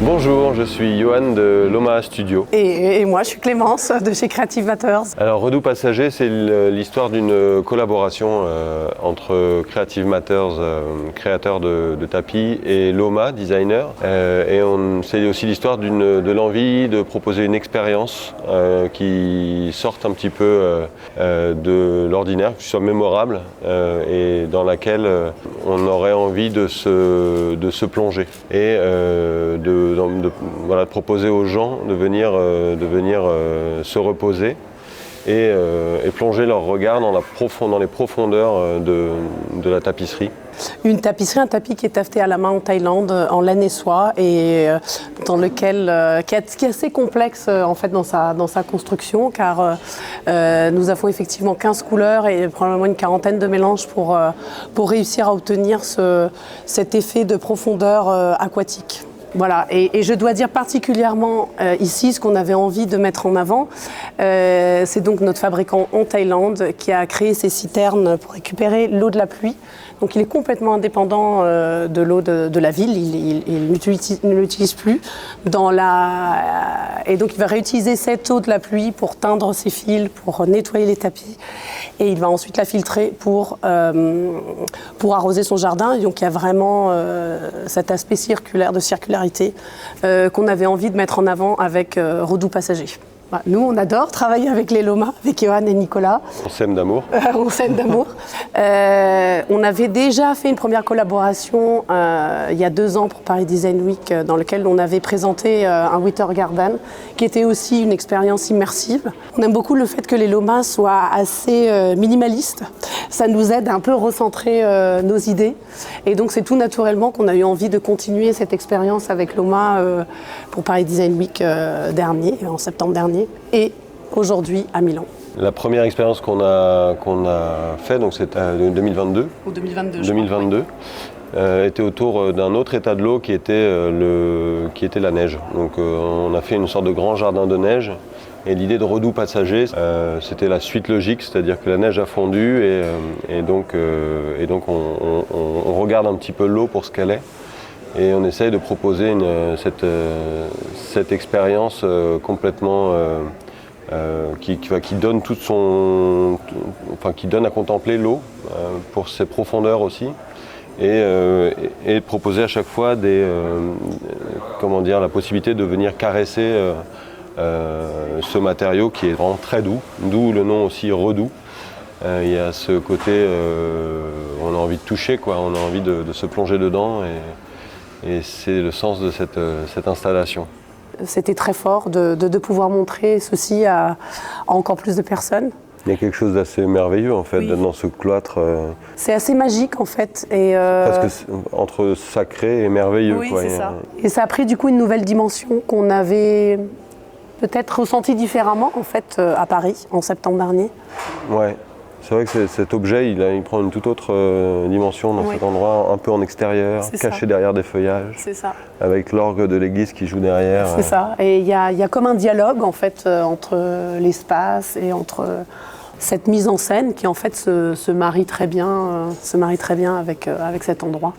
Bonjour, je suis Johan de Loma Studio. Et moi, je suis Clémence de chez Creative Matters. Alors, Redoux Passager, c'est l'histoire d'une collaboration entre Creative Matters, créateur de tapis, et Loma, designer. C'est aussi l'histoire de l'envie de proposer une expérience qui sorte un petit peu de l'ordinaire, qui soit mémorable et dans laquelle on aurait envie de se plonger et de proposer aux gens de venir se reposer et plonger leur regard dans les profondeurs de la tapisserie. Un tapis qui est taffeté à la main en Thaïlande, en laine et soie, et qui est assez complexe en fait dans sa construction, car nous avons effectivement 15 couleurs et probablement une quarantaine de mélanges pour réussir à obtenir cet effet de profondeur aquatique. Voilà, et je dois dire particulièrement ici ce qu'on avait envie de mettre en avant, c'est donc notre fabricant en Thaïlande qui a créé ces citernes pour récupérer l'eau de la pluie. Donc il est complètement indépendant de l'eau de la ville, il ne l'utilise plus. Et donc il va réutiliser cette eau de la pluie pour teindre ses fils, pour nettoyer les tapis. Et il va ensuite la filtrer pour arroser son jardin. Et donc il y a vraiment cet aspect de circularité qu'on avait envie de mettre en avant avec Redoux Passager. Nous, on adore travailler avec les Loma, avec Johan et Nicolas. On s'aime d'amour. On s'aime d'amour. On avait déjà fait une première collaboration il y a 2 ans pour Paris Design Week, dans lequel on avait présenté un Winter Garden, qui était aussi une expérience immersive. On aime beaucoup le fait que les Loma soient assez minimalistes. Ça nous aide à un peu recentrer nos idées. Et donc, c'est tout naturellement qu'on a eu envie de continuer cette expérience avec Loma pour Paris Design Week en septembre dernier. Et aujourd'hui à Milan. La première expérience qu'on a fait, donc c'était en 2022. Ou 2022. 2022 était autour d'un autre état de l'eau qui était la neige. Donc on a fait une sorte de grand jardin de neige. Et l'idée de Redoux Passager, c'était la suite logique, c'est-à-dire que la neige a fondu et donc on regarde un petit peu l'eau pour ce qu'elle est. Et on essaye de proposer cette expérience complètement qui donne qui donne à contempler l'eau pour ses profondeurs aussi, et proposer à chaque fois la possibilité de venir caresser ce matériau qui est vraiment très doux, d'où le nom aussi Redoux. Il y a ce côté, on a envie de toucher, on a envie de se plonger dedans. Et c'est le sens de cette installation. C'était très fort de pouvoir montrer ceci à encore plus de personnes. Il y a quelque chose d'assez merveilleux en fait, d'être dans ce cloître. C'est assez magique en fait. Parce que entre sacré et merveilleux. Oui, c'est ça. Et ça a pris du coup une nouvelle dimension qu'on avait peut-être ressentie différemment en fait à Paris en septembre dernier. Ouais. C'est vrai que cet objet, il prend une toute autre dimension dans cet endroit, un peu en extérieur, caché derrière des feuillages. C'est ça. Avec l'orgue de l'église qui joue derrière. C'est ça. Et il y a comme un dialogue en fait entre l'espace et entre cette mise en scène qui en fait se marie très bien avec cet endroit.